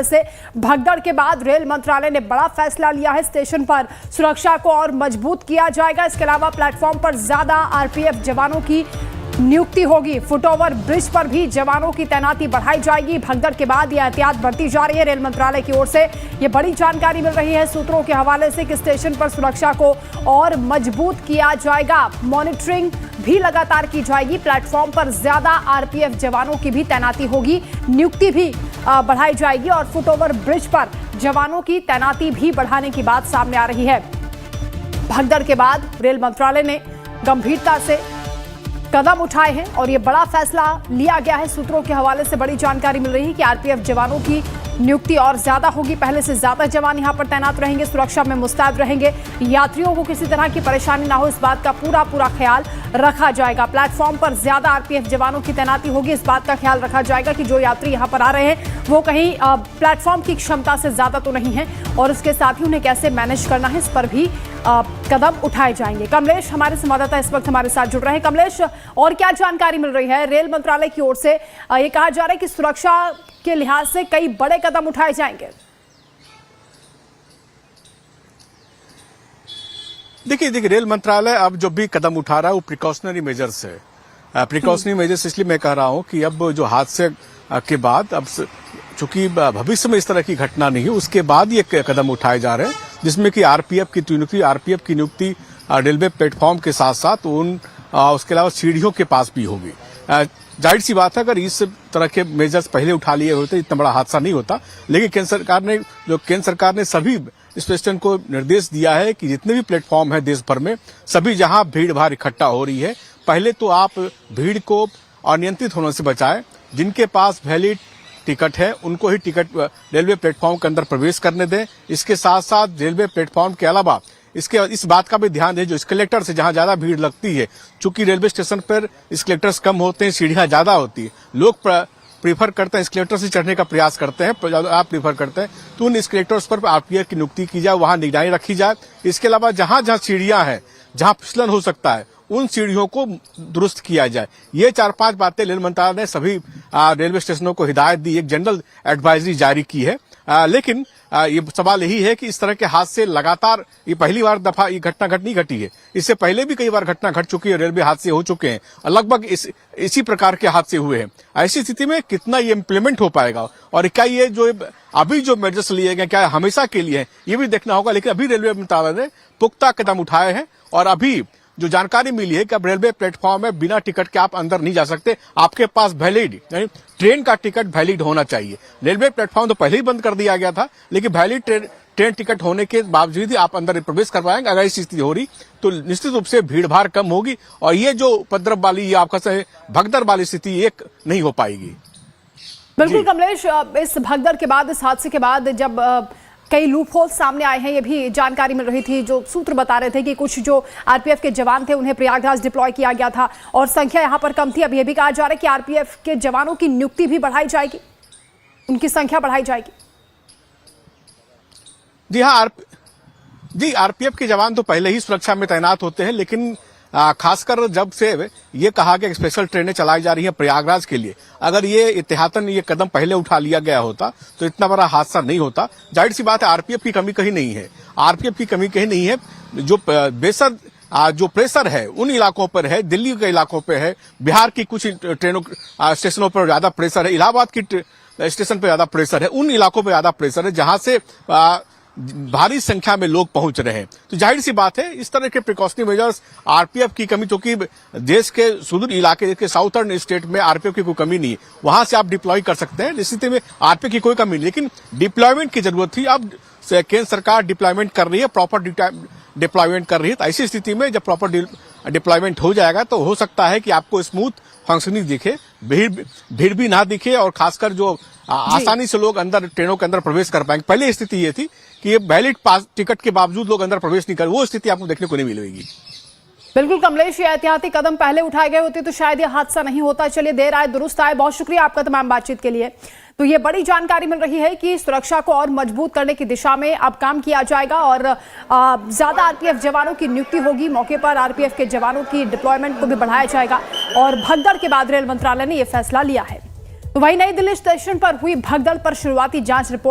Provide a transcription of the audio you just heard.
से भगदड़ के बाद रेल मंत्रालय ने बड़ा फैसला लिया है। स्टेशन पर सुरक्षा को और मजबूत किया जाएगा। इसके अलावा प्लेटफॉर्म पर ज्यादा आरपीएफ जवानों की नियुक्ति होगी। फुटओवर ब्रिज पर भी जवानों की तैनाती बढ़ाई जाएगी। भगदड़ के बाद यह एहतियात बढ़ती जा रही है। रेल मंत्रालय की ओर से यह बड़ी जानकारी मिल रही है सूत्रों के हवाले से कि स्टेशन पर सुरक्षा को और मजबूत किया जाएगा। मॉनिटरिंग भी लगातार की जाएगी। प्लेटफॉर्म पर ज्यादा आरपीएफ जवानों की भी तैनाती होगी। नियुक्ति भी बढ़ाई जाएगी और फुटओवर ब्रिज पर जवानों की तैनाती भी बढ़ाने की बात सामने आ रही है। भगदड़ के बाद रेल मंत्रालय ने गंभीरता से कदम उठाए हैं और यह बड़ा फैसला लिया गया है। सूत्रों के हवाले से बड़ी जानकारी मिल रही है कि आरपीएफ जवानों की नियुक्ति और ज्यादा होगी। पहले से ज्यादा जवान यहां पर तैनात रहेंगे, सुरक्षा में मुस्तैद रहेंगे। यात्रियों को किसी तरह की परेशानी ना हो, इस बात का पूरा ख्याल रखा जाएगा। प्लेटफॉर्म पर ज्यादा आरपीएफ जवानों की तैनाती होगी। इस बात का ख्याल रखा जाएगा कि जो यात्री यहां पर आ रहे हैं वो कहीं प्लेटफॉर्म की क्षमता से ज्यादा तो नहीं है और इसके साथ ही उन्हें कैसे मैनेज करना है, इस पर भी कदम उठाए जाएंगे। कमलेश हमारे संवाददाता इस वक्त हमारे साथ जुड़ रहे हैं। कमलेश, और क्या जानकारी मिल रही है? रेल मंत्रालय की ओर से ये कहा जा रहा है कि सुरक्षा के लिहाज से कई बड़े कदम उठाए जाएंगे। देखिए रेल मंत्रालय अब जो भी कदम उठा रहा है वो प्रिकॉशनरी मेजर्स है। प्रिकॉशनरी मेजर्स इसलिए मैं कह रहा हूं कि अब जो हादसे के बाद अब चूंकि भविष्य में इस तरह की घटना नहीं है, उसके बाद ये कदम उठाए जा रहे हैं जिसमें कि आरपीएफ की नियुक्ति रेलवे प्लेटफॉर्म के साथ साथ उसके अलावा सीढ़ियों के पास भी होगी। जाहिर सी बात है, अगर इस तरह के मेजर्स पहले उठा लिए होते इतना बड़ा हादसा नहीं होता। लेकिन केंद्र सरकार ने सभी स्टेशन को निर्देश दिया है कि जितने भी प्लेटफॉर्म है देश भर में, सभी जहां भीड़ भाड़ इकट्ठा हो रही है, पहले तो आप भीड़ को अनियंत्रित होने से बचाएं। जिनके पास वैलिड टिकट है उनको ही टिकट रेलवे प्लेटफॉर्म के अंदर प्रवेश करने दें। इसके साथ साथ रेलवे प्लेटफॉर्म के अलावा इस बात का भी ध्यान दें, जो एस्केलेटर से जहां ज्यादा भीड़ लगती है, चूंकि रेलवे स्टेशन पर एस्केलेटर्स कम होते हैं, सीढ़ियां ज्यादा होती है, लोग प्रीफर करते हैं, एस्केलेटर से चढ़ने का प्रयास करते हैं, आप प्रीफर करते हैं, तो उन एस्केलेटर्स पर आरपीएफ की नियुक्ति की जाए, वहां निगरानी रखी जाए। इसके अलावा जहां जहां सीढ़ियां हैं, जहां फिसलन हो सकता है, उन सीढ़ियों को दुरुस्त किया जाए। ये 4-5 बातें रेल मंत्रालय ने सभी रेलवे स्टेशनों को हिदायत दी, एक जनरल एडवाइजरी जारी की है। लेकिन ये सवाल यही है कि इस तरह के हादसे लगातार, ये पहली बार दफा ये घटना नहीं घटी है, इससे पहले भी कई बार घटना घट चुकी है, रेलवे हादसे हो चुके हैं, लगभग इसी प्रकार के हादसे हुए हैं। ऐसी स्थिति में कितना ये इम्प्लीमेंट हो पाएगा और क्या ये जो अभी जो मेजर्स लिए गए क्या हमेशा के लिए है, ये भी देखना होगा। लेकिन अभी रेलवे मंत्रालय ने पुख्ता कदम उठाए हैं और अभी जो जानकारी मिली है कि अब रेलवे प्लेटफॉर्म में बिना टिकट के आप अंदर नहीं जा सकते। आपके पास वैलिड यानी ट्रेन का टिकट वैलिड होना चाहिए। रेलवे प्लेटफॉर्म तो पहले ही बंद कर दिया गया था, लेकिन वैलिड ट्रेन टिकट होने के बावजूद ही आप अंदर प्रवेश कर पाएंगे। अगर ऐसी स्थिति हो रही तो निश्चित रूप से भीड़ भाड़ कम होगी और ये जो उपद्रव वाली, ये आपका भगदड़ वाली स्थिति एक नहीं हो पाएगी। बिल्कुल कमलेश, इस भगदड़ के बाद, इस हादसे के बाद जब कई लूप होल सामने आए हैं, ये भी जानकारी मिल रही थी। जो सूत्र बता रहे थे कि कुछ जो आरपीएफ के जवान थे उन्हें प्रयागराज डिप्लॉय किया गया था और संख्या यहां पर कम थी। अब यह भी कहा जा रहा है कि आरपीएफ के जवानों की नियुक्ति भी बढ़ाई जाएगी, उनकी संख्या बढ़ाई जाएगी। जी हाँ, आरपीएफ के जवान तो पहले ही सुरक्षा में तैनात होते हैं, लेकिन खासकर जब से ये कहा कि स्पेशल ट्रेनें चलाई जा रही हैं प्रयागराज के लिए, अगर ये एहतियातन ये कदम पहले उठा लिया गया होता तो इतना बड़ा हादसा नहीं होता। जाहिर सी बात है, आरपीएफ की कमी कहीं नहीं है, आरपीएफ की कमी कहीं नहीं है। जो बेसर जो प्रेशर है उन इलाकों पर है, दिल्ली के इलाकों पर है, बिहार की कुछ ट्रेनों स्टेशनों पर ज्यादा प्रेशर है, इलाहाबाद की स्टेशन पर ज्यादा प्रेशर है, उन इलाकों पर ज्यादा प्रेशर है जहां से भारी संख्या में लोग पहुंच रहे हैं। तो जाहिर सी बात है, इस तरह के प्रिकॉशनरी मेजर्स, आरपीएफ की कमी, क्योंकि देश के सुदूर इलाके के साउथर्न स्टेट में आरपीएफ की कोई कमी नहीं है, वहां से आप डिप्लॉय कर सकते हैं। इस स्थिति में आरपीएफ की कोई कमी नहीं, लेकिन डिप्लॉयमेंट की जरूरत थी। अब केंद्र सरकार डिप्लॉयमेंट कर रही है, प्रॉपर डिप्लॉयमेंट कर रही है। तो ऐसी स्थिति में जब प्रॉपर डिप्लॉयमेंट हो जाएगा तो हो सकता है कि आपको स्मूथ फंक्शनिंग दिखे, भीड़ भी ना दिखे और खासकर जो आसानी से लोग अंदर ट्रेनों के अंदर प्रवेश कर पाएंगे। पहले स्थिति ये थी कि वैलिड पास टिकट के बावजूद लोग अंदर प्रवेश नहीं कर, वो स्थिति आपको देखने को नहीं मिलेगी। बिल्कुल कमलेश, ये एहतियाती कदम पहले उठाए गए होते तो शायद ये हादसा नहीं होता। चलिए, देर आए दुरुस्त आए। बहुत शुक्रिया आपका तमाम बातचीत के लिए। तो ये बड़ी जानकारी मिल रही है कि सुरक्षा को और मजबूत करने की दिशा में अब काम किया जाएगा और ज्यादा आरपीएफ जवानों की नियुक्ति होगी। मौके पर आरपीएफ के जवानों की डिप्लॉयमेंट को भी बढ़ाया जाएगा और भगदड़ के बाद रेल मंत्रालय ने यह फैसला लिया है। तो वहीं नई दिल्ली स्टेशन पर हुई भगदड़ पर शुरुआती जांच रिपोर्ट